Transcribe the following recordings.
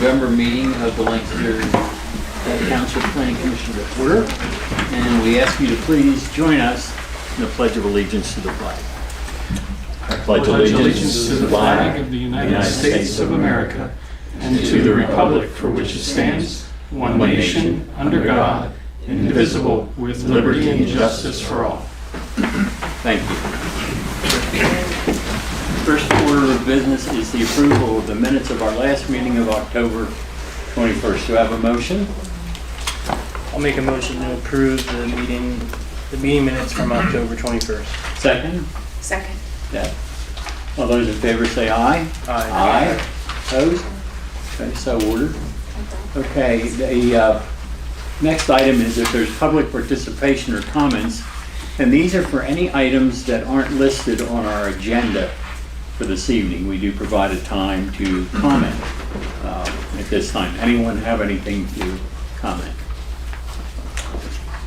November meeting of the Lancaster Township Planning Commission to order, and we ask you to please join us in the Pledge of Allegiance to the flag. I pledge allegiance to the flag of the United States of America and to the republic for which it stands, one nation, under God, indivisible, with liberty and justice for all. Thank you. First order of business is the approval of the minutes of our last meeting of October 21st. Do I have a motion? I'll make a motion to approve the meeting minutes from October 21st. Second? Second. Yeah. All those in favor say aye. Aye. Opposed? Okay, so ordered. Okay, the next item is if there's public participation or comments, and these are for any items that aren't listed on our agenda for this evening. We do provide a time to comment at this time. Anyone have anything to comment?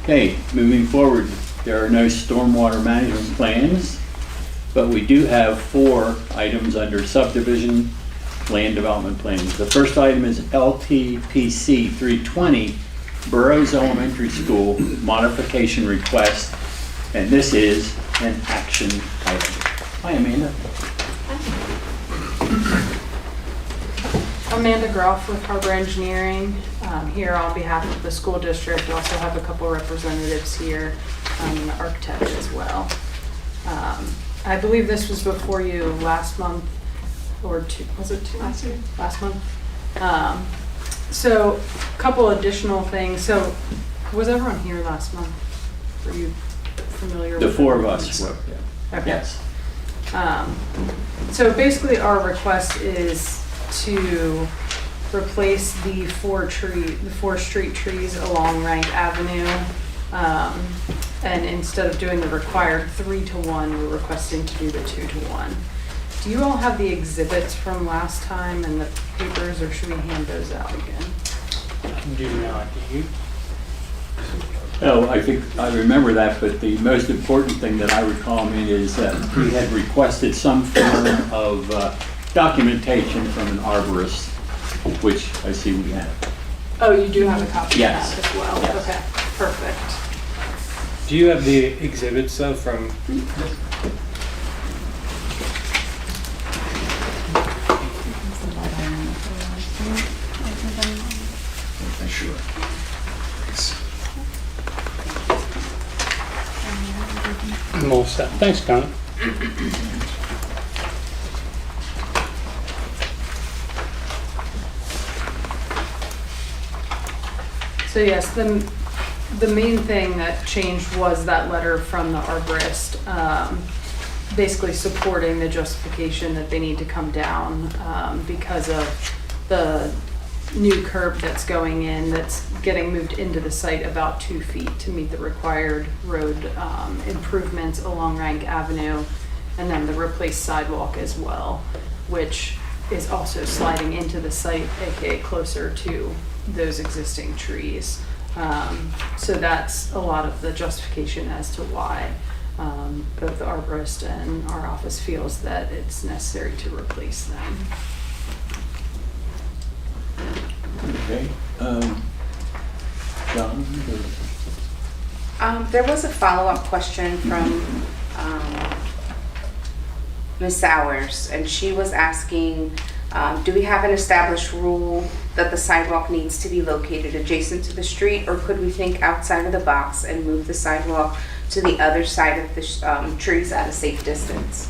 Okay, moving forward, there are no stormwater management plans, but we do have 4 items under subdivision land development plans. The first item is LTPC 320, Burroughs Elementary School modification request, and this is an action item. Hi, Amanda. Amanda Groff with Harbor Engineering, here on behalf of the school district. We also have a couple representatives here, and the architect as well. I believe this was before you last month, or was it 2 months ago? Last month. So, a couple additional things. So, was everyone here last month? Were you familiar The with 4 it? of us were, yeah. Okay. Yes. So basically our request is to replace the 4 street trees along Rank Avenue. And instead of doing the required 3-to-1, we're requesting to do the 2-to-1. Do you all have the exhibits from last time and the papers, or should we hand those out again? Do not. Do you? Oh, I think I remember that, but the most important thing that I recall, is that we had requested some form of documentation from an arborist, which I see we have. Oh, you do have a copy of Yes. that as well? Yes. Okay, perfect. Do you have the exhibits though from? Sure. I'm all set. Thanks, Con. So yes, the main thing that changed was that letter from the arborist, basically supporting the justification that they need to come down because of the new curb that's going in, that's getting moved into the site about 2 feet to meet the required road improvements along Rank Avenue, and then the replaced sidewalk as well, which is also sliding into the site, aka closer to those existing trees. So that's a lot of the justification as to why both the arborist and our office feels that it's necessary to replace them. Okay. John? There was a follow-up question from Ms. Sowers, and she was asking, do we have an established rule that the sidewalk needs to be located adjacent to the street, or could we think outside of the box and move the sidewalk to the other side of the trees at a safe distance?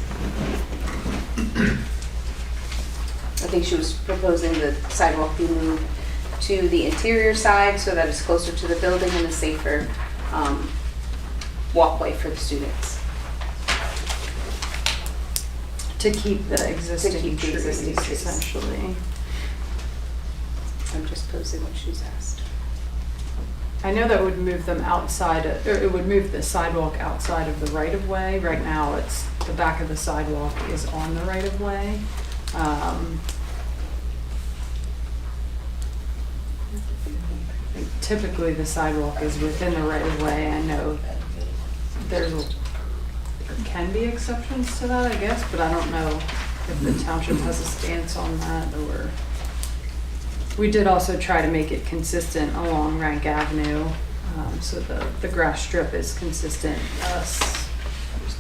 I think she was proposing the sidewalk be moved to the interior side so that it's closer to the building and a safer walkway for the students. To keep the existing To keep the trees, existing trees. essentially. I'm just posing what she's asked. I know that would move them outside, or it would move the sidewalk outside of the right-of-way. Right now, it's, the back of the sidewalk is on the right-of-way. Typically, the sidewalk is within the right-of-way. I know there can be exceptions to that, I guess, but I don't know if the township has a stance on that, or... We did also try to make it consistent along Rank Avenue, so the grass strip is consistent, just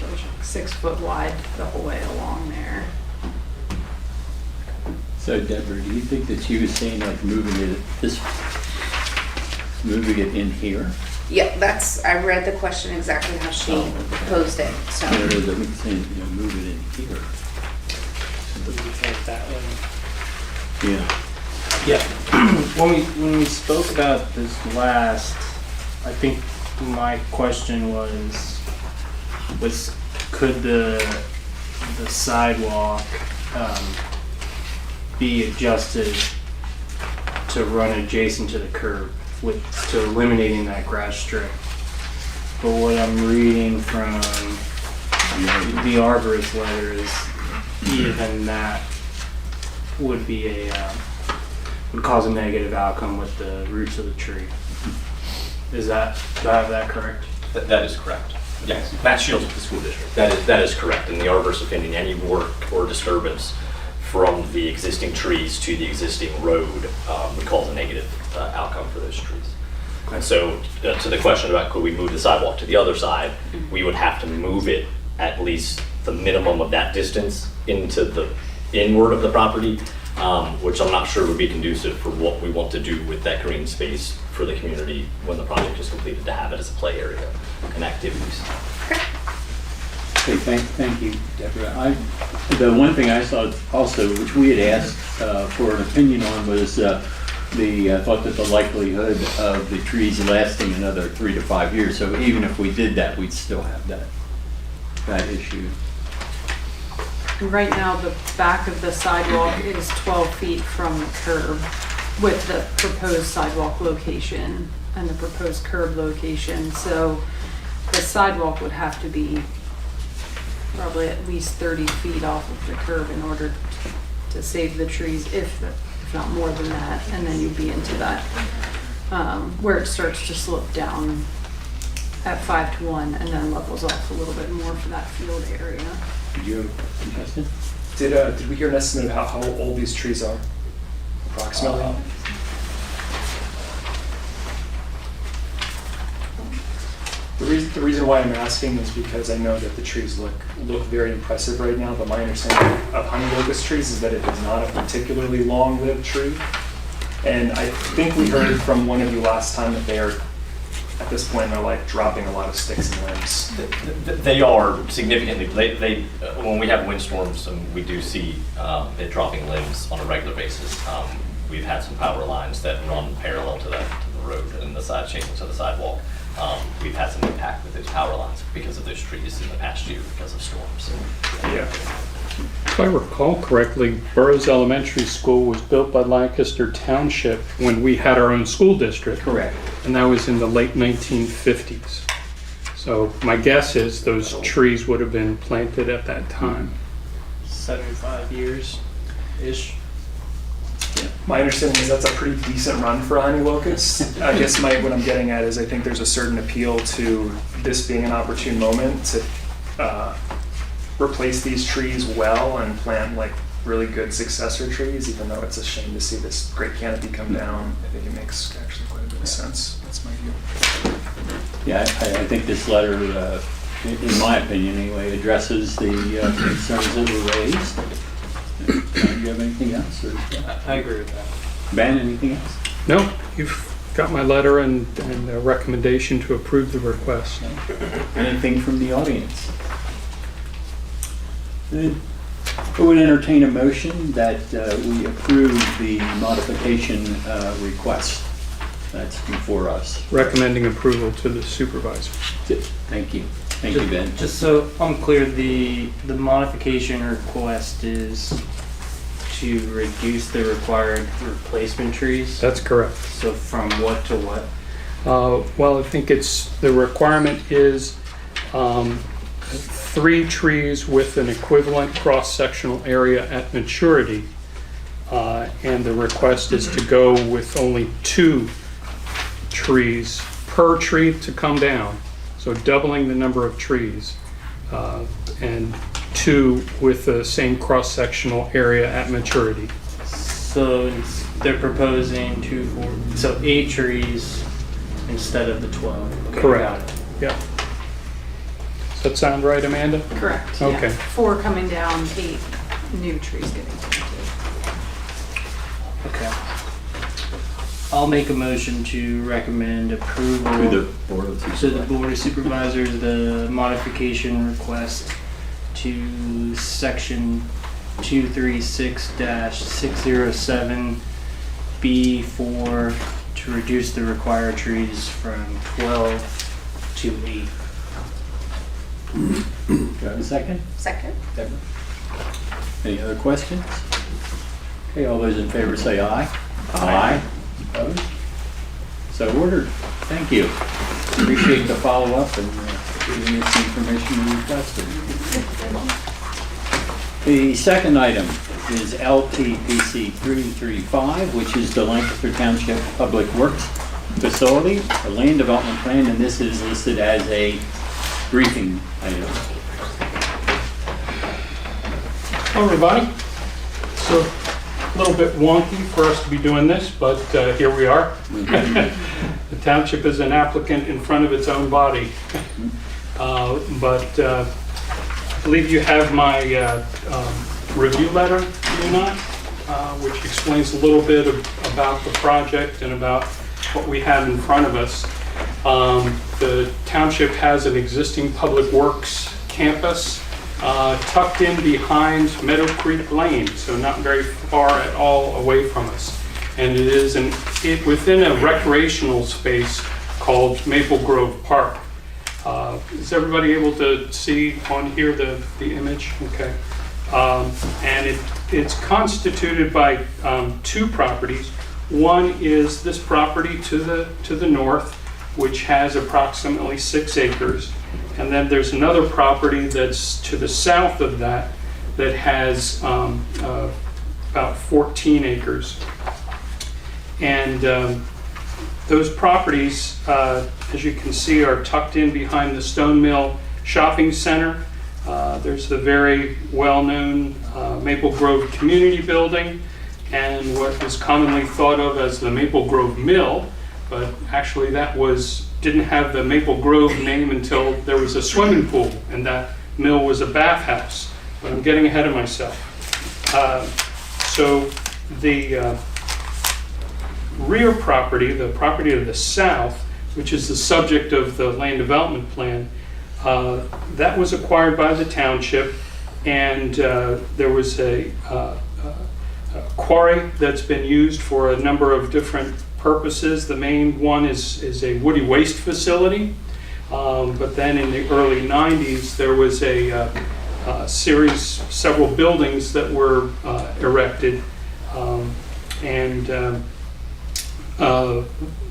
double check, 6 foot wide the whole way along there. So Deborah, do you think that she was saying like moving it in here? Yeah, I read the question exactly how she posed it, so. No, that was saying, move it in here. Like that way. Yeah. Yeah, when we spoke about this last, I think my question was could the sidewalk be adjusted to run adjacent to the curb to eliminating that grass strip? But what I'm reading from the arborist letter is even that would be would cause a negative outcome with the roots of the tree. Do I have that correct? That is correct. Yes, Matt Shields with the school district. That is correct. In the arborist's opinion, any work or disturbance from the existing trees to the existing road would cause a negative outcome for those trees. And so to the question about could we move the sidewalk to the other side, we would have to move it at least the minimum of that distance into the inward of the property, which I'm not sure would be conducive for what we want to do with that green space for the community when the project is completed, to have it as a play area and activities. Okay, thank you, Deborah. The one thing I saw also, which we had asked for an opinion on, was thought that the likelihood of the trees lasting another 3 to 5 years. So even if we did that, we'd still have that issue. And right now, the back of the sidewalk is 12 feet from the curb with the proposed sidewalk location and the proposed curb location. So the sidewalk would have to be probably at least 30 feet off of the curb in order to save the trees, if not more than that. And then you'd be into that, where it starts to slope down at 5 to 1 and then levels off a little bit more for that field area. Did you have a question? Did we hear an estimate of how old these trees are, approximately? The reason why I'm asking is because I know that the trees look very impressive right now, but my understanding of honey locust trees is that it is not a particularly long-lived tree. And I think we heard from one of you last time that they are, at this point in their life, dropping a lot of sticks and limbs. They are significantly, when we have windstorms, we do see it dropping limbs on a regular basis. We've had some power lines that run parallel to the road and the side chain to the sidewalk. We've had some impact with those power lines because of those trees in the past year because of storms. Yeah. If I recall correctly, Burroughs Elementary School was built by Lancaster Township when we had our own school district. Correct. And that was in the late 1950s. So my guess is those trees would have been planted at that time. 75 years-ish. My understanding is that's a pretty decent run for a honey locust. I guess what I'm getting at is I think there's a certain appeal to this being an opportune moment to replace these trees well and plant like really good successor trees, even though it's a shame to see this great canopy come down. I think it makes actually quite a bit of sense. That's my view. Yeah, I think this letter, in my opinion anyway, addresses the concerns that were raised. Do you have anything else? I agree with that. Ben, anything else? No, you've got my letter and a recommendation to approve the request. Anything from the audience? Then I would entertain a motion that we approve the modification request that's before us. Recommending approval to the supervisor. Thank you. Thank you, Ben. Just so I'm clear, the modification request is to reduce the required replacement trees? That's correct. So from what to what? Well, I think the requirement is 3 trees with an equivalent cross-sectional area at maturity. And the request is to go with only 2 trees per tree to come down. So doubling the number of trees, and 2 with the same cross-sectional area at maturity. So They're proposing 2, 4, so 8 trees instead of the 12. Okay, Correct. got it. Yep. Does that sound right, Amanda? Correct, yeah. Okay. 4 coming down, 8 new trees getting planted. Okay. I'll make a motion to recommend approval To the Board of to the Supervisors. Board of Supervisors, the modification request to section 236-607B4 to reduce the required trees from 12 to 8. Do I have a second? Second? Deborah? Any other questions? Okay, all those in favor say aye. Aye. Opposed? So ordered. Thank you. Appreciate the follow-up and giving us the information we requested. The second item is LTPC 335, which is the Lancaster Township Public Works Facility, a land development plan, and this is listed as a briefing item. Hello, everybody. So, a little bit wonky for us to be doing this, but here we are. The township is an applicant in front of its own body. But I believe you have my review letter, do you not? Which explains a little bit about the project and about what we have in front of us. The township has an existing public works campus tucked in behind Meadow Creek Lane, so not very far at all away from us. And it is within a recreational space called Maple Grove Park. Is everybody able to see on here the image? Okay. And it's constituted by 2 properties. One is this property to the north, which has approximately 6 acres. And then there's another property that's to the south of that has about 14 acres. And those properties, as you can see, are tucked in behind the Stone Mill Shopping Center. There's the very well-known Maple Grove Community Building and what is commonly thought of as the Maple Grove Mill, but actually that didn't have the Maple Grove name until there was a swimming pool, and that mill was a bathhouse. But I'm getting ahead of myself. So the rear property, the property to the south, which is the subject of the land development plan, that was acquired by the township, and there was a quarry that's been used for a number of different purposes. The main one is a woody waste facility, but then in the early 90s there was a several buildings that were erected, and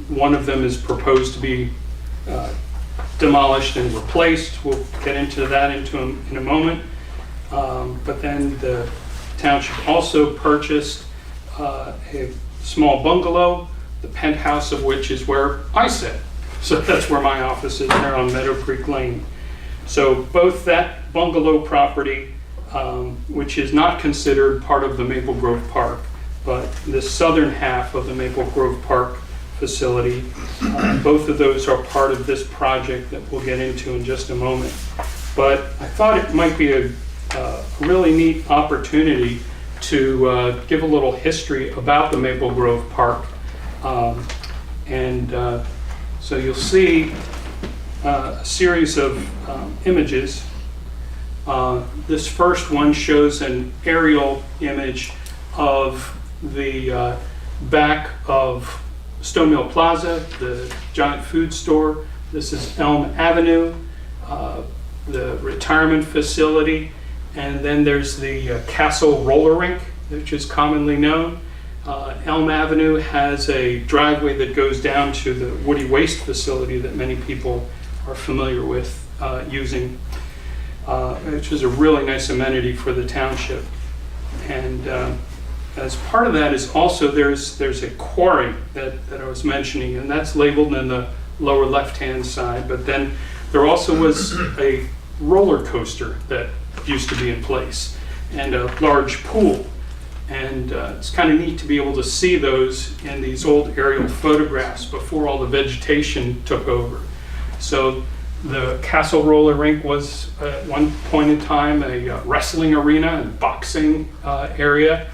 one of them is proposed to be demolished and replaced. We'll get into that in a moment. But then the township also purchased a small bungalow, the penthouse of which is where I sit. So that's where my office is, there on Meadow Creek Lane. So both that bungalow property, which is not considered part of the Maple Grove Park, but the southern half of the Maple Grove Park facility, both of those are part of this project that we'll get into in just a moment. But I thought it might be a really neat opportunity to give a little history about the Maple Grove Park. So you'll see a series of images. This first one shows an aerial image of the back of Stone Mill Plaza, the giant food store. This is Elm Avenue, the retirement facility, and then there's the Castle Roller Rink, which is commonly known. Elm Avenue has a driveway that goes down to the woody waste facility that many people are familiar with using, which is a really nice amenity for the township. And as part of that is also there's a quarry that I was mentioning, and that's labeled in the lower left-hand side. But then there also was a roller coaster that used to be in place, and a large pool. And it's kind of neat to be able to see those in these old aerial photographs before all the vegetation took over. So the Castle Roller Rink was at one point in time a wrestling arena and boxing area.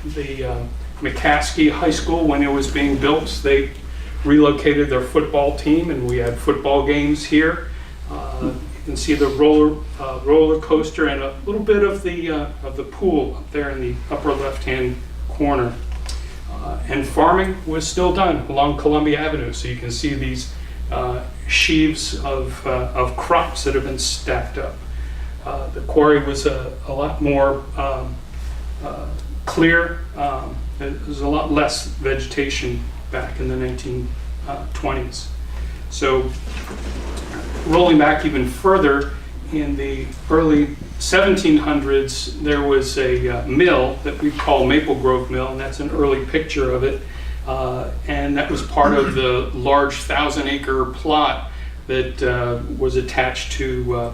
The McCaskey High School, when it was being built, they relocated their football team, and we had football games here. You can see the roller coaster and a little bit of the pool up there in the upper left-hand corner. And farming was still done along Columbia Avenue, so you can see these sheaves of crops that have been stacked up. The quarry was a lot more clear. There was a lot less vegetation back in the 1920s. So rolling back even further, in the early 1700s, there was a mill that we call Maple Grove Mill, and that's an early picture of it. And that was part of the large 1,000-acre plot that was attached to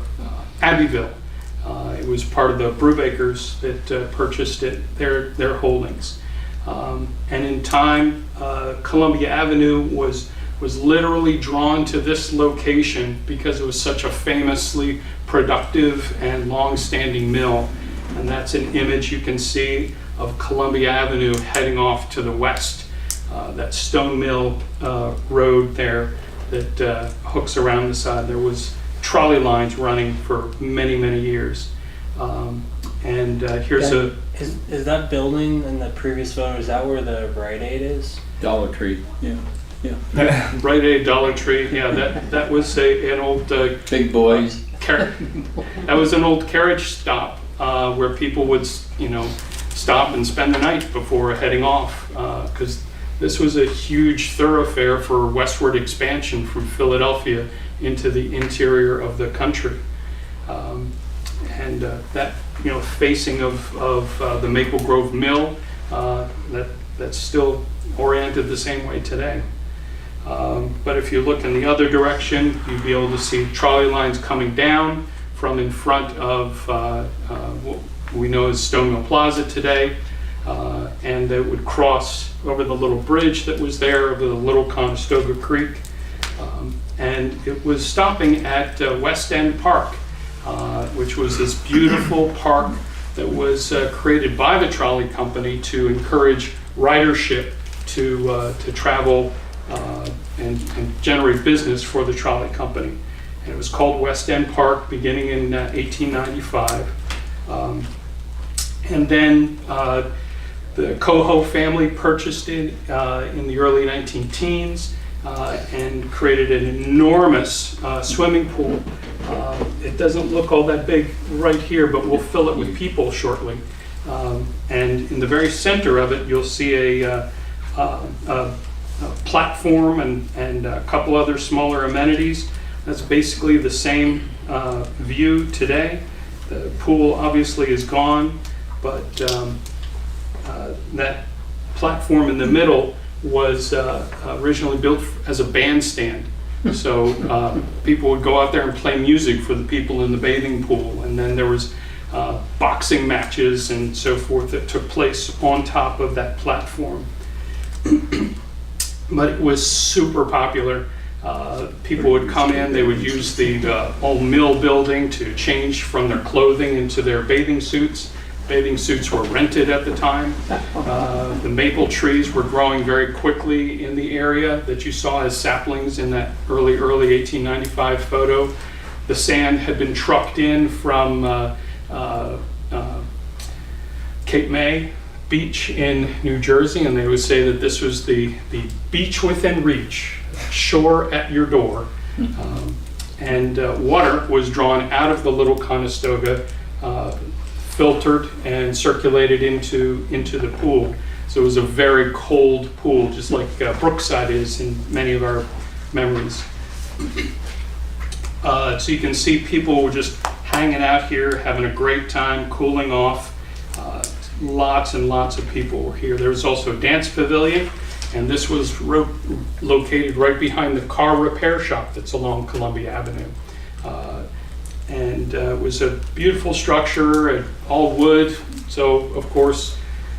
Abbeville. It was part of the Brewbakers that purchased it, their holdings. And in time, Columbia Avenue was literally drawn to this location because it was such a famously productive and long-standing mill. And that's an image you can see of Columbia Avenue heading off to the west. That stone mill road there that hooks around the side. There was trolley lines running for many, many years. Here's a... Is that building in the previous photo, is that where the Rite Aid is? Dollar Tree, yeah. Rite Aid, Dollar Tree, yeah, that was an old... Big boys. That was an old carriage stop where people would, stop and spend the night before heading off, because this was a huge thoroughfare for westward expansion from Philadelphia into the interior of the country. That facing of the Maple Grove Mill, that's still oriented the same way today. But if you look in the other direction, you'd be able to see trolley lines coming down from in front of what we know as Stone Mill Plaza today, and they would cross over the little bridge that was there over the Little Conestoga Creek. And it was stopping at West End Park, which was this beautiful park that was created by the trolley company to encourage ridership to travel and generate business for the trolley company. And it was called West End Park beginning in 1895. And then the Coho family purchased it in the early 19-teens and created an enormous swimming pool. It doesn't look all that big right here, but we'll fill it with people shortly. And in the very center of it, you'll see a platform and a couple other smaller amenities. That's basically the same view today. The pool obviously is gone, but that platform in the middle was originally built as a bandstand. So people would go out there and play music for the people in the bathing pool, and then there was boxing matches and so forth that took place on top of that platform. But it was super popular. People would come in, they would use the old mill building to change from their clothing into their bathing suits. Bathing suits were rented at the time. The maple trees were growing very quickly in the area that you saw as saplings in that early 1895 photo. The sand had been trucked in from Cape May Beach in New Jersey, and they would say that this was the beach within reach, shore at your door. And water was drawn out of the Little Conestoga, filtered and circulated into the pool. So it was a very cold pool, just like Brookside is in many of our memories. So you can see people were just hanging out here, having a great time, cooling off. Lots and lots of people were here. There was also a dance pavilion, and this was located right behind the car repair shop that's along Columbia Avenue. And it was a beautiful structure, all wood, so of course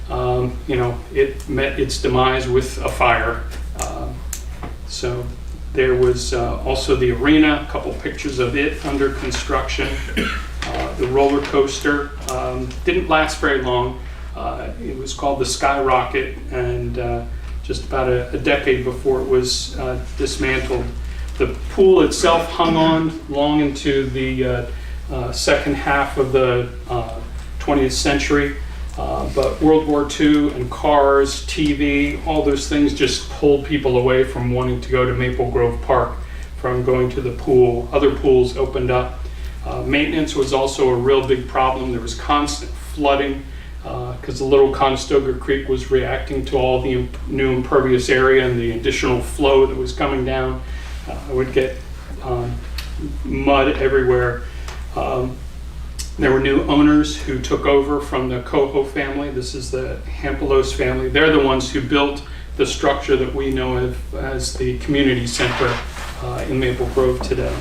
it met its demise with a fire. So there was also the arena, a couple pictures of it under construction. The roller coaster didn't last very long. It was called the Skyrocket, and just about a decade before it was dismantled. The pool itself hung on long into the second half of the 20th century, but World War II and cars, TV, all those things just pulled people away from wanting to go to Maple Grove Park, from going to the pool. Other pools opened up. Maintenance was also a real big problem. There was constant flooding because the little Conestoga Creek was reacting to all the new impervious area and the additional flow that was coming down. It would get mud everywhere. There were new owners who took over from the Coho family. This is the Hampelos family. They're the ones who built the structure that we know of as the community center in Maple Grove today.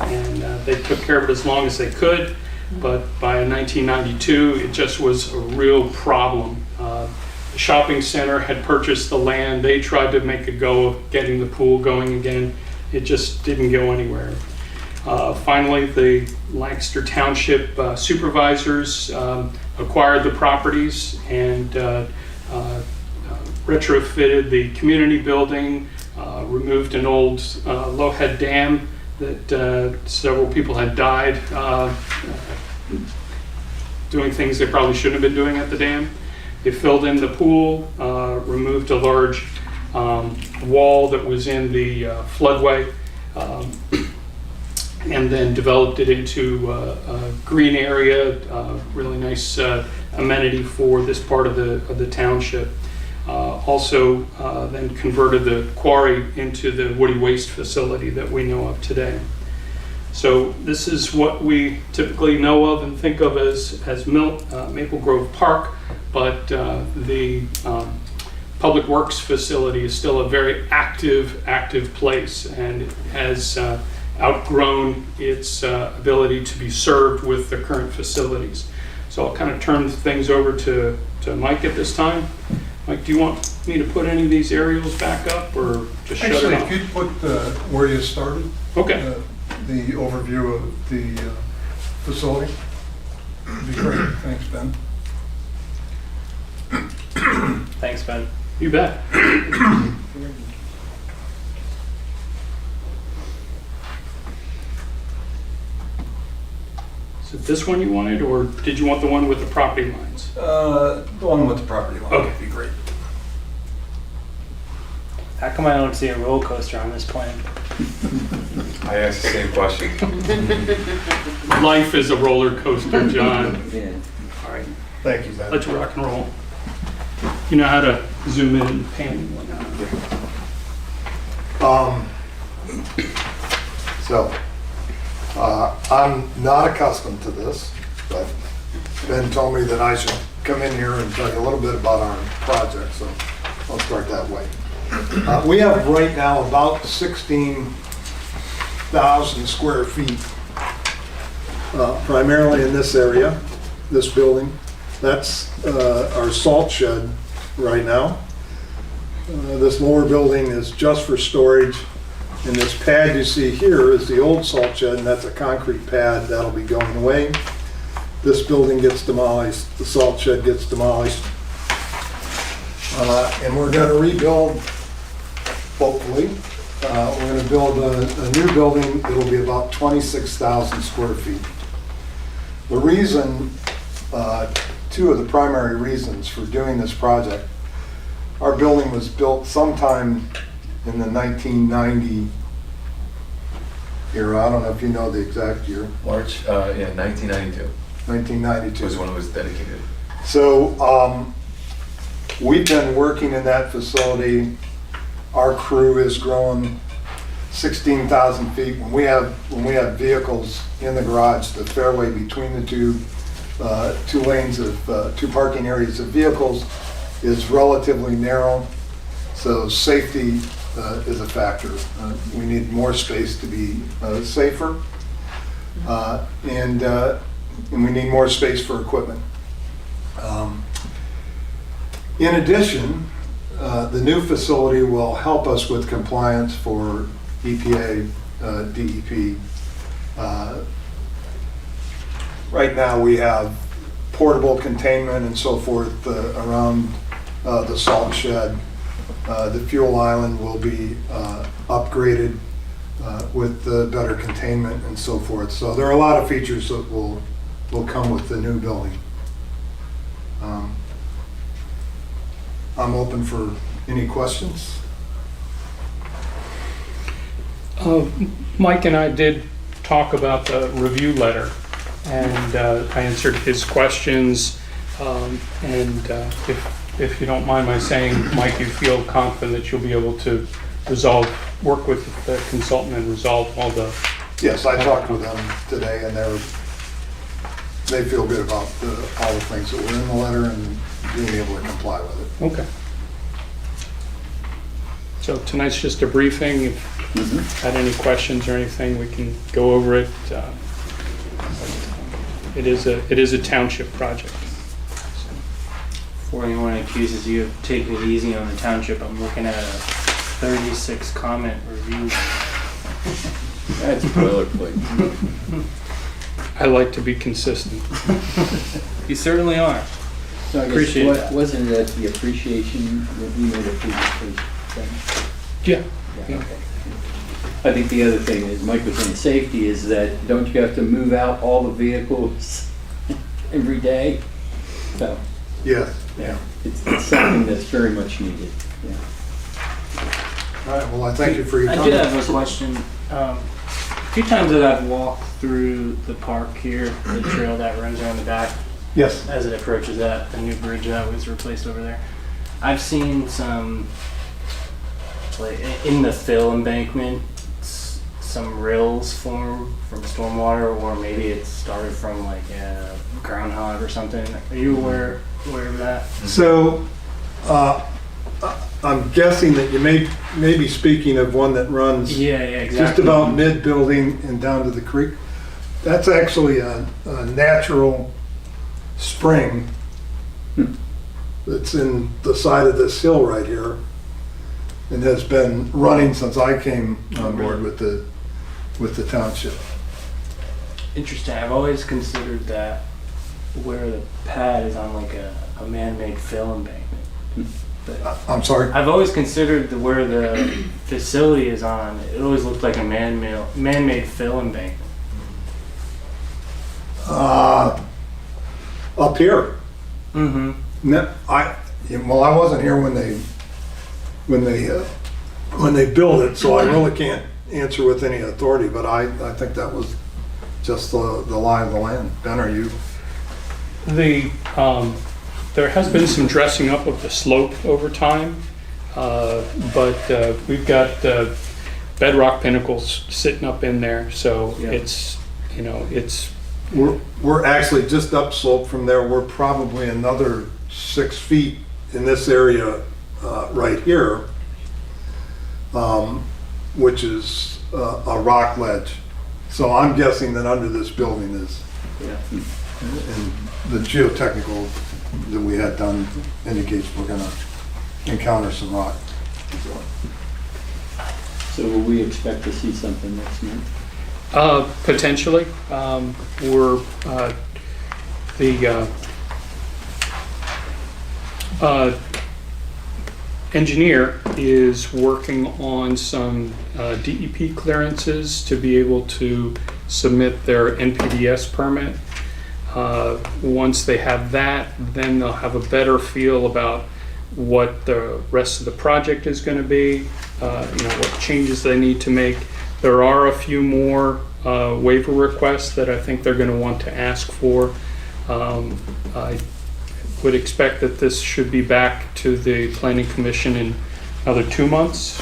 And they took care of it as long as they could, but by 1992, it just was a real problem. The shopping center had purchased the land. They tried to make a go of getting the pool going again. It just didn't go anywhere. Finally, the Lancaster Township supervisors acquired the properties and retrofitted the community building, removed an old low-head dam that several people had died doing things they probably shouldn't have been doing at the dam. They filled in the pool, removed a large wall that was in the floodway, and then developed it into a green area, really nice amenity for this part of the township. Also then converted the quarry into the woody waste facility that we know of today. So this is what we typically know of and think of as Maple Grove Park, but the Public Works facility is still a very active place, and it has outgrown its ability to be served with the current facilities. So I'll kind of turn things over to Mike at this time. Mike, do you want me to put any of these aerials back up or just shut Actually, it off? if you'd put where you started, Okay. the overview of the facility, would be great. Thanks, Ben. Thanks, Ben. You bet. Is it this one you wanted, or did you want the one with the property lines? The one with the property line Okay. would be great. How come I don't see a roller coaster on this plan? I asked the same question. Life is a roller coaster, John. All right, Thank you, Ben. let's rock and roll. You know how to zoom in and pan and whatnot. I'm not accustomed to this, but Ben told me that I should come in here and tell you a little bit about our project, so I'll start that way. We have right now about 16,000 square feet, primarily in this area, this building. That's our salt shed right now. This lower building is just for storage. And this pad you see here is the old salt shed, and that's a concrete pad that'll be going away. This building gets demolished, the salt shed gets demolished. And we're gonna rebuild, hopefully. We're gonna build a new building that'll be about 26,000 square feet. The reason, two of the primary reasons for doing this project, our building was built sometime in the 1990 era. I don't know if you know the exact year. March, 1992 1992. was when it was dedicated. So we've been working in that facility. Our crew has grown 16,000 feet. When we have vehicles in the garage, the fairway between the two lanes of two parking areas of vehicles is relatively narrow. So safety is a factor. We need more space to be safer, and we need more space for equipment. In addition, the new facility will help us with compliance for EPA, DEP. Right now, we have portable containment and so forth around the salt shed. The fuel island will be upgraded with the better containment and so forth. So there are a lot of features that will come with the new building. I'm open for any questions. Mike and I did talk about the review letter, and I answered his questions. If you don't mind my saying, Mike, you feel confident that you'll be able to work with the consultant and resolve all the... Yes, I talked with them today, and they feel good about all the things that were in the letter and being able to comply with it. Okay. So tonight's just a briefing. If you had any questions or anything, we can go over it. It is a township project. Before anyone accuses you of taking it easy on the township, I'm looking at a 36 comment review. That's boilerplate. I like to be consistent. You certainly are. So I guess Appreciate that. Wasn't that the appreciation that we made a previous thing? Yeah. Yeah, okay. I think the other thing is, Mike was saying, safety is that don't you have to move out all the vehicles every day? So, Yes. yeah, it's something that's very much needed, yeah. All right, well, I thank you for your I time. did have a question. A few times that I've walked through the park here, the trail that runs around the back, Yes. as it approaches that, the new bridge that was replaced over there, I've seen some, like in the fill embankment, some rills form from stormwater, or maybe it started from like a groundhog or something. Are you aware of that? So, I'm guessing that you may be speaking of one that runs Yeah, exactly. just about mid-building and down to the creek. That's actually a natural spring that's in the side of this hill right here and has been running since I came on board with the township. Interesting. I've always considered that where the pad is on like a man-made fill embankment. But I'm sorry? I've always considered where the facility is on, it always looked like a man-made fill embankment. Up here. Mm-hmm. No, I wasn't here when they built it, so I really can't answer with any authority, but I think that was just the lie of the land. Ben, are you? There has been some dressing up of the slope over time, but we've got bedrock pinnacles sitting up in there, so Yeah. it's We're actually just upslope from there. We're probably another 6 feet in this area right here, which is a rock ledge. So I'm guessing that under this building is, Yeah. and the geotechnical that we had done indicates we're gonna encounter some rock. So will we expect to see something next month? potentially. We're the engineer is working on some DEP clearances to be able to submit their NPDES permit. Once they have that, then they'll have a better feel about what the rest of the project is going to be, what changes they need to make. There are a few more waiver requests that I think they're going to want to ask for. I would expect that this should be back to the Planning Commission in another 2 months,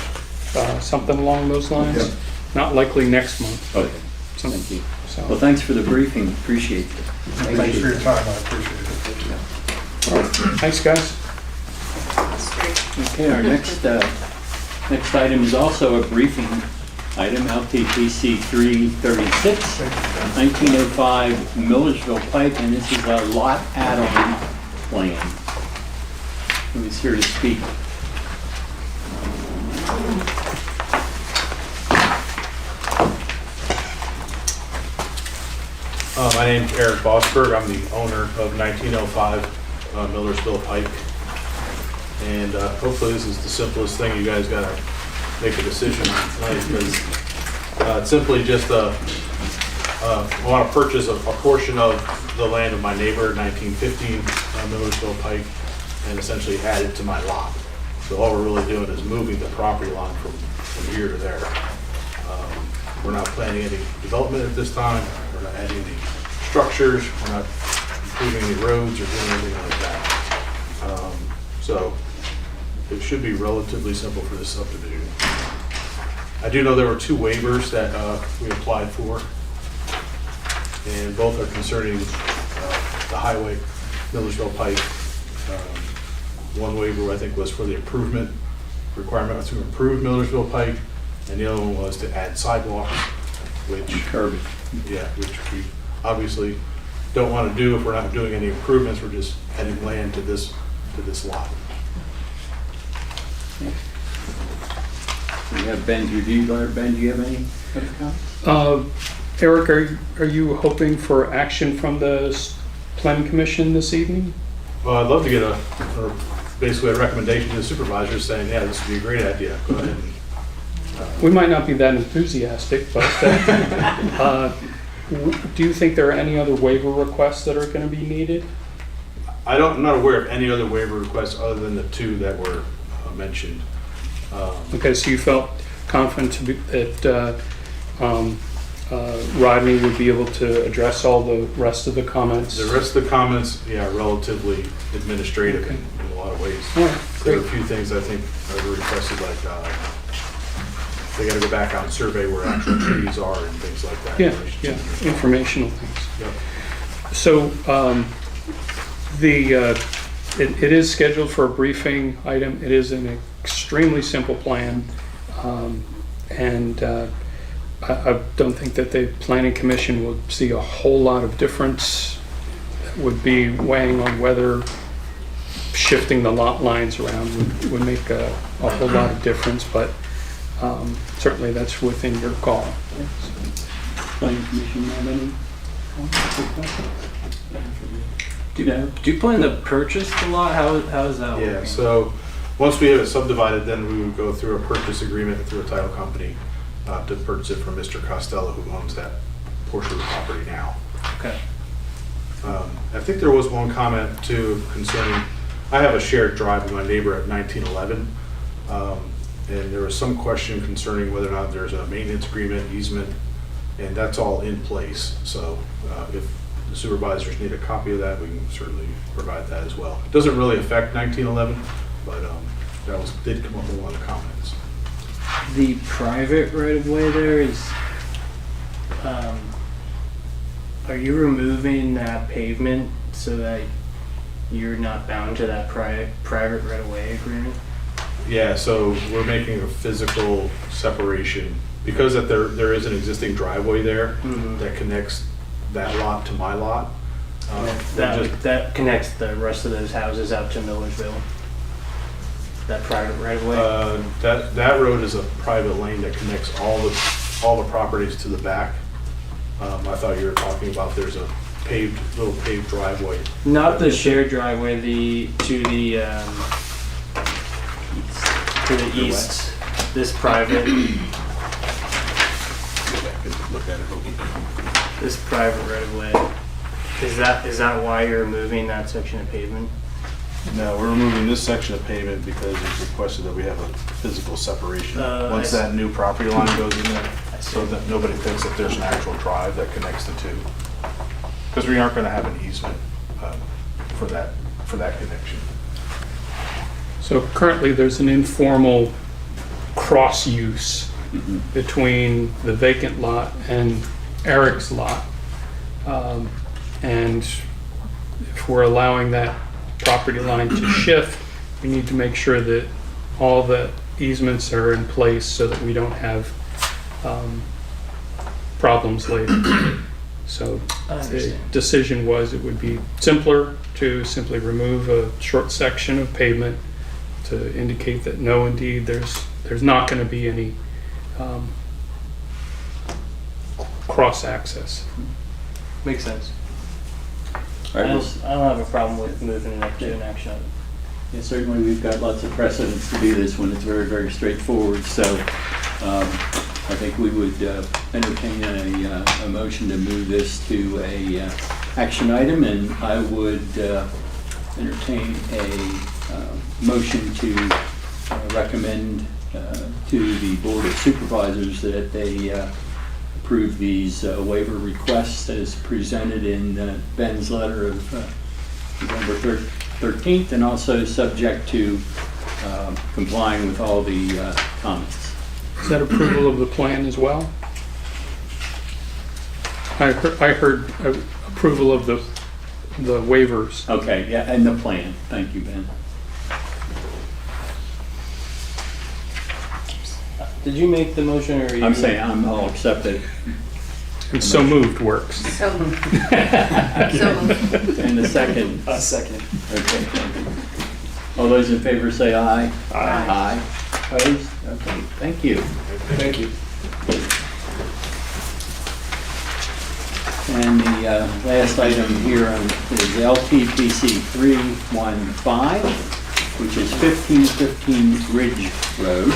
something along those lines. Yeah. Not likely next month. Okay, Some- thank you. so- Well, thanks for the briefing, appreciate it. Thanks for your time, I appreciate it. Thanks, guys. That's great. Okay, our next item is also a briefing item, LTPC 336, 1905 Millersville Pike, and this is a lot add-on plan. who is here to speak. My name's Eric Bosberg. I'm the owner of 1905 Millersville Pike. And hopefully this is the simplest thing. You guys got to make a decision on tonight, because it's simply just I want to purchase a portion of the land of my neighbor, 1915 Millersville Pike, and essentially add it to my lot. So all we're really doing is moving the property line from here to there. We're not planning any development at this time. We're not adding any structures. We're not improving any roads or doing anything like that. So it should be relatively simple for this subdivision. I do know there were 2 waivers that we applied for, and both are concerning the highway, Millersville Pike. One waiver I think was for the improvement requirement to improve Millersville Pike, and the other one was to add sidewalks, which Curbing. which we obviously don't want to do if we're not doing any improvements. We're just adding land to this lot. We have Ben's review letter. Ben, do you have any other comments? Eric, are you hoping for action from the planning commission this evening? Well, I'd love to get basically a recommendation to the supervisors saying, yeah, this would be a great idea. Go ahead. We might not be that enthusiastic, but do you think there are any other waiver requests that are going to be needed? I'm not aware of any other waiver requests other than the 2 that were mentioned. Okay, so you felt confident that Rodney would be able to address all the rest of the comments? The rest of the comments, yeah, are relatively administrative Okay. in a lot of ways. All right, There are great. a few things I think are requested, like they got to go back out and survey where actual trees are and things like that. Yeah, yeah, informational things. Yep. So it is scheduled for a briefing item. It is an extremely simple plan, and I don't think that the planning commission will see a whole lot of difference. That would be weighing on whether shifting the lot lines around would make a whole lot of difference, but certainly that's within your call. Planning Commission have any comments or questions? Do you plan to purchase the lot? How is that working? Yeah, so once we have it subdivided, then we would go through a purchase agreement through a title company to purchase it from Mr. Costello, who owns that portion of the property now. Okay. I think there was one comment too concerning, I have a shared drive with my neighbor at 1911. And there was some question concerning whether or not there's a maintenance agreement, easement, and that's all in place. So if the supervisors need a copy of that, we can certainly provide that as well. It doesn't really affect 1911, but that did come up in one of the comments. The private right-of-way there is, are you removing that pavement so that you're not bound to that private right-of-way agreement? Yeah, so we're making a physical separation because that there is an existing driveway there that connects that lot to my lot. That connects the rest of those houses out to Millersville? That private right-of-way? That road is a private lane that connects all the properties to the back. I thought you were talking about there's a little paved driveway. Not the shared driveway, to the east. This private. Look at it. This private right-of-way. Is that why you're removing that section of pavement? No, we're removing this section of pavement because it's requested that we have a physical separation. Once that new property line goes in there, so that nobody thinks that there's an actual drive that connects the 2. Because we aren't going to have an easement for that connection. So currently there's an informal cross use between the vacant lot and Eric's lot. And if we're allowing that property line to shift, we need to make sure that all the easements are in place so that we don't have problems later. So I the understand. decision was it would be simpler to simply remove a short section of pavement to indicate that no, indeed, there's not going to be any cross access. Makes sense. All I right, don't have a problem with moving it up to an action item. yeah, certainly, we've got lots of precedents to do this when it's very, very straightforward, so I think we would entertain a motion to move this to a action item, and I would entertain a motion to recommend to the Board of Supervisors that they approve these waiver requests as presented in Ben's letter of November 13th, and also subject to complying with all the comments. Is that approval of the plan as well? I heard approval of the waivers. Okay, yeah, and the plan. Thank you, Ben. Did you make the motion, or are you? I'm saying I'll accept it. And so moved works. So moved. So moved. And the second. Second. Okay. All those in favor say aye. Aye. Aye. Opposed? Okay, thank you. Thank you. And the last item here is LTPC 315, which is 1515 Ridge Road.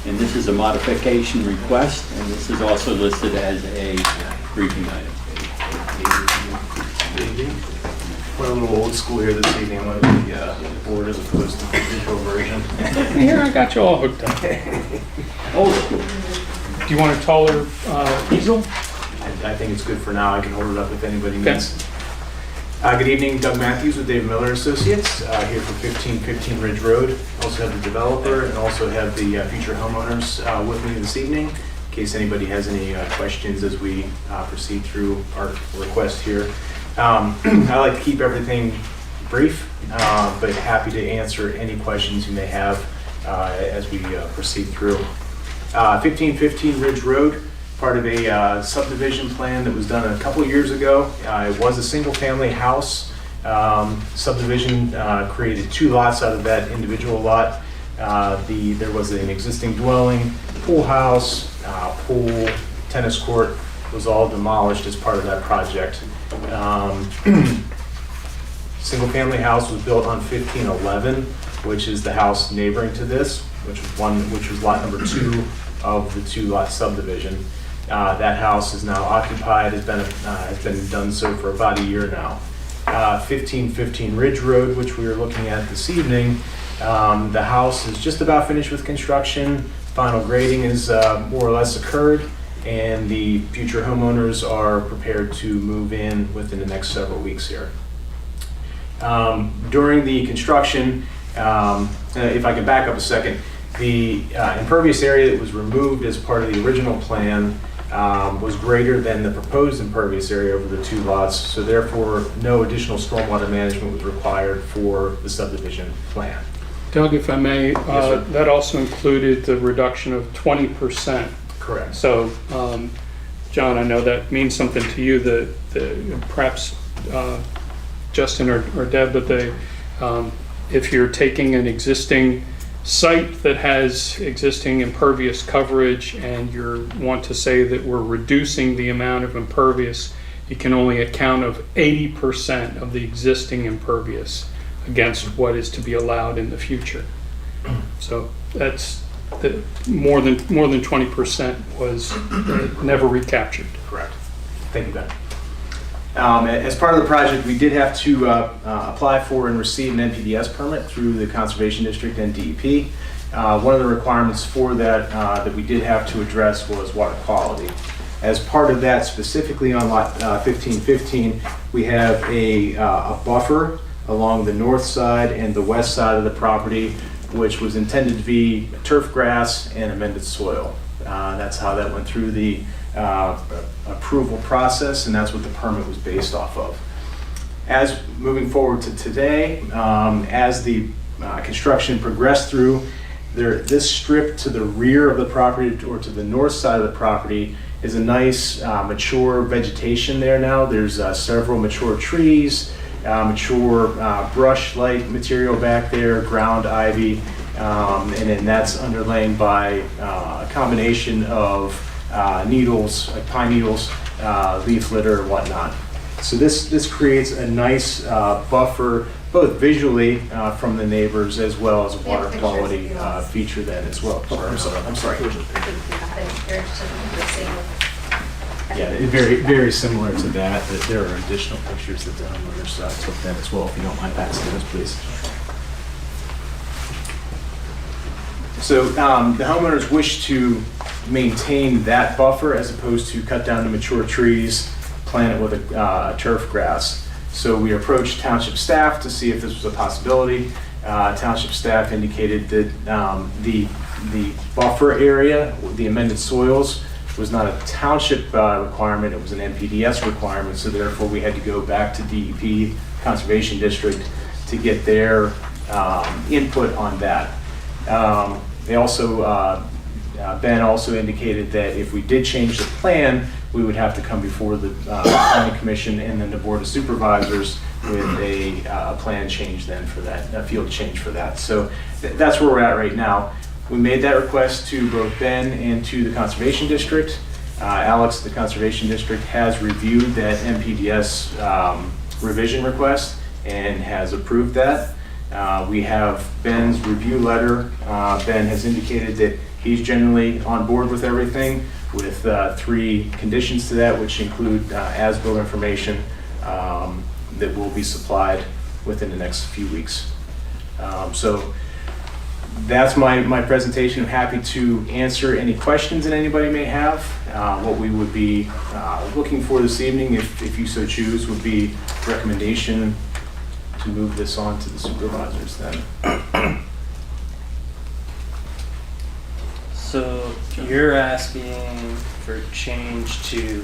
And this is a modification request, and this is also listed as a briefing item. We're a little old school here this evening, one of the board as opposed to the digital version. Here, I got you all hooked up. Old school. Do you want a taller easel? I think it's good for now. I can hold it up if anybody Okay. needs. Good evening, Doug Matthews with David Miller Associates, here for 1515 Ridge Road. Also have the developer and also have the future homeowners with me this evening, in case anybody has any questions as we proceed through our request here. I like to keep everything brief, but happy to answer any questions you may have as we proceed through. 1515 Ridge Road, part of a subdivision plan that was done a couple of years ago. It was a single-family house. Subdivision created 2 lots out of that individual lot. There was an existing dwelling, pool house, pool, tennis court was all demolished as part of that project. Single-family house was built on 1511, which is the house neighboring to this, which was lot number 2 of the 2-lot subdivision. That house is now occupied, has been done so for about a year now. 1515 Ridge Road, which we are looking at this evening, the house is just about finished with construction. Final grading is more or less occurred, and the future homeowners are prepared to move in within the next several weeks here. During the construction, if I can back up a second, the impervious area that was removed as part of the original plan was greater than the proposed impervious area over the 2 lots, so therefore no additional stormwater management was required for the subdivision plan. Doug, if I may, sir. that also included the reduction of 20%. Correct. So, John, I know that means something to you, that perhaps Justin or Deb, but if you're taking an existing site that has existing impervious coverage and you want to say that we're reducing the amount of impervious, you can only account of 80% of the existing impervious against what is to be allowed in the future. So that's more than 20% was never recaptured. Correct. Thank you, Ben. As part of the project, we did have to apply for and receive an NPDES permit through the Conservation District and DEP. One of the requirements for that that we did have to address was water quality. As part of that, specifically on lot 1515, we have a buffer along the north side and the west side of the property, which was intended to be turf grass and amended soil. That's how that went through the approval process, and that's what the permit was based off of. As moving forward to today, as the construction progressed through, This strip to the rear of the property or to the north side of the property is a nice mature vegetation there now. There's several mature trees, mature brush-like material back there, ground ivy, and then that's underlain by a combination of needles, like pine needles, leaf litter, and whatnot. So this creates a nice buffer, both visually from the neighbors as well as a water quality feature then as well. I'm sorry. Yeah, very similar to that. There are additional pictures that the homeowners took then as well, if you don't mind passing those, please. So the homeowners wish to maintain that buffer as opposed to cut down the mature trees, plant it with a turf grass. So we approached Township staff to see if this was a possibility. Township staff indicated that the buffer area, the amended soils, was not a township requirement, it was an NPDS requirement, so therefore we had to go back to DEP, Conservation District, to get their input on that. They also, Ben also indicated that if we did change the plan, we would have to come before the Planning Commission and then the Board of Supervisors with a plan change then for that, a field change for that. So that's where we're at right now. We made that request to both Ben and to the Conservation District. Alex, the Conservation District, has reviewed that NPDS revision request and has approved that. We have Ben's review letter. Ben has indicated that he's generally on board with everything, with 3 conditions to that, which include as-built information that will be supplied within the next few weeks. So that's my presentation. I'm happy to answer any questions that anybody may have. What we would be looking for this evening, if you so choose, would be recommendation to move this on to the supervisors then. So you're asking for change to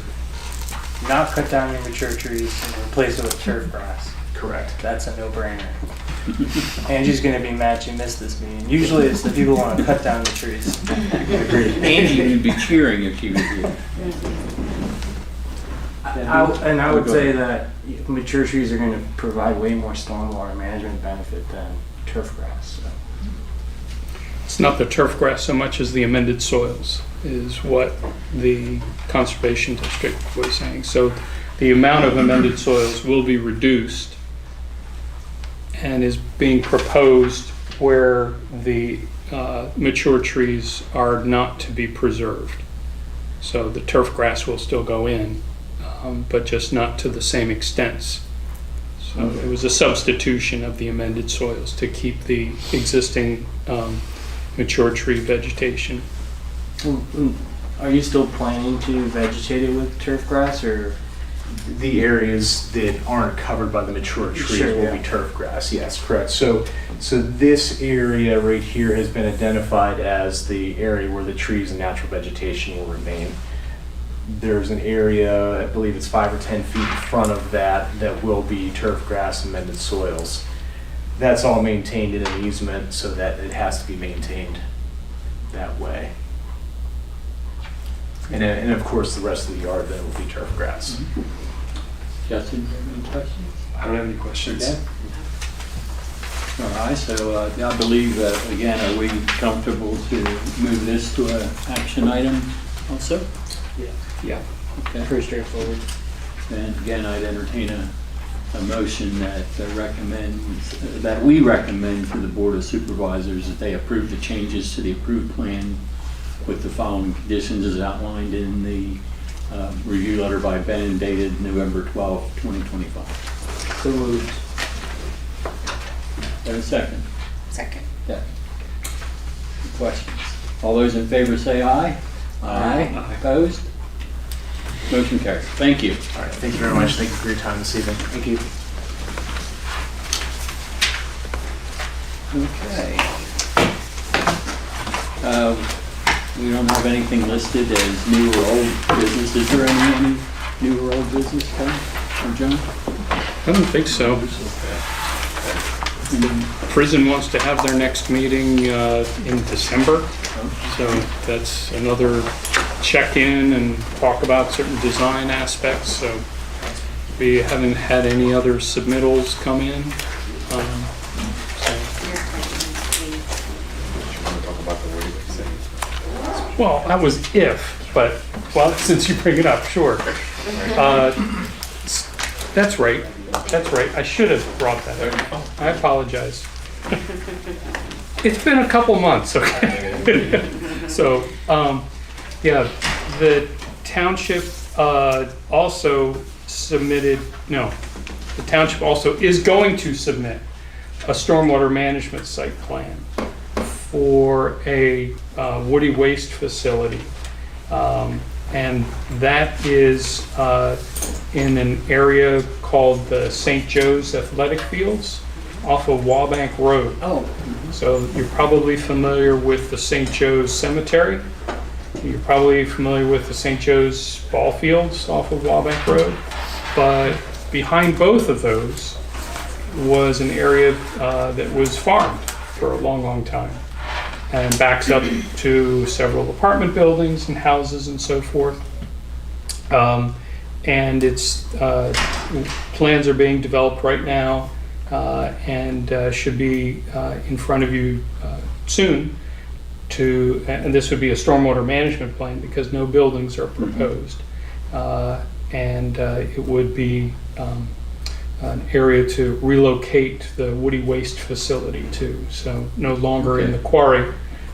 not cut down any mature trees and replace it with turf grass. Correct. That's a no-brainer. Angie's gonna be mad she missed this meeting. Usually it's the people who want to cut down the trees. Angie would be cheering if she was here. I would say that mature trees are gonna provide way more stormwater management benefit than turf grass. So. It's not the turf grass so much as the amended soils is what the Conservation District was saying. So the amount of amended soils will be reduced and is being proposed where the mature trees are not to be preserved. So the turf grass will still go in, but just not to the same extent. So it was a substitution of the amended soils to keep the existing mature tree vegetation. Are you still planning to vegetate it with turf grass, or? The areas that aren't covered by the mature trees will be turf grass, yes, correct. So this area right here has been identified as the area where the trees and natural vegetation will remain. There's an area, I believe it's 5 or 10 feet in front of that will be turf grass and amended soils. That's all maintained in an easement so that it has to be maintained that way. And of course, the rest of the yard then will be turf grass. Justin, do you have any questions? I don't have any questions. Okay. All right, so I believe, again, are we comfortable to move this to an action item also? Yeah. Okay. Pretty straightforward. And again, I'd entertain a motion that we recommend to the Board of Supervisors that they approve the changes to the approved plan with the following conditions as outlined in the review letter by Ben dated November 12, 2025. So moved. Have a second? Second. Yeah. Questions? All those in favor say aye. Aye. Opposed? Motion carries. Thank you. All right, thank you very much. Thank you for your time this evening. Thank you. Okay. We don't have anything listed as new or old business. Is there any new or old business, Ken or John? I don't think so. Prison wants to have their next meeting in December. So that's another check-in and talk about certain design aspects. So we haven't had any other submittals come in. So Talk about the Woody thing. well, that was if, but, well, since you bring it up, sure. That's right, that's right. I should have brought that up. I apologize. It's been a couple months, okay? So, yeah, the township also submitted, no, the township also is going to submit a stormwater management site plan for a woody waste facility. And that is in an area called the St. Joe's Athletic Fields off of Wabank Road. Oh. So you're probably familiar with the St. Joe's Cemetery. You're probably familiar with the St. Joe's ball fields off of Wabank Road. But behind both of those was an area that was farmed for a long, long time, and backs up to several apartment buildings and houses and so forth. And its plans are being developed right now and should be in front of you soon and this would be a stormwater management plan because no buildings are proposed. And it would be an area to relocate the woody waste facility to. So no longer in the quarry.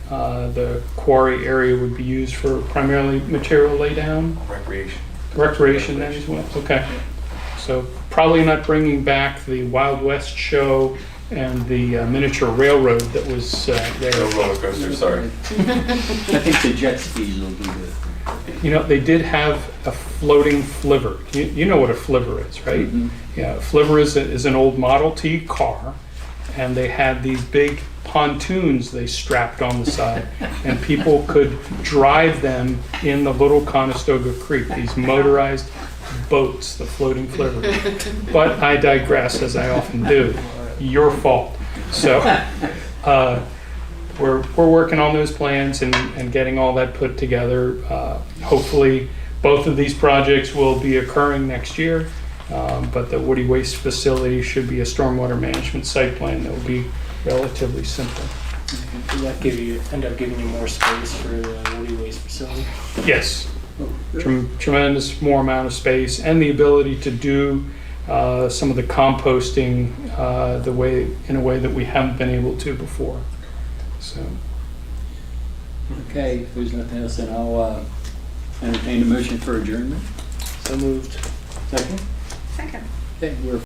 The quarry area would be used for primarily material laydown. Recreation then as well, okay. So probably not bringing back the Wild West show and the miniature railroad that was there. No roller coaster, sorry. I think the jet skis will be good. You know, they did have a floating flivver. You know what a flivver is, right? Mhm. Yeah, a flivver is an old Model T car, and they had these big pontoons they strapped on the side, and people could drive them in the Little Conestoga Creek, these motorized boats, the floating flivver. But I digress, as I often do. Your fault. So we're working on those plans and getting all that put together. Hopefully, both of these projects will be occurring next year, but the woody waste facility should be a stormwater management site plan that will be relatively simple. Does that end up giving you more space for the woody waste facility? Yes, tremendous more amount of space and the ability to do some of the composting in a way that we haven't been able to before. So. Okay, if there's nothing else, then I'll entertain a motion for adjournment. So moved. Second? Second. Okay, we're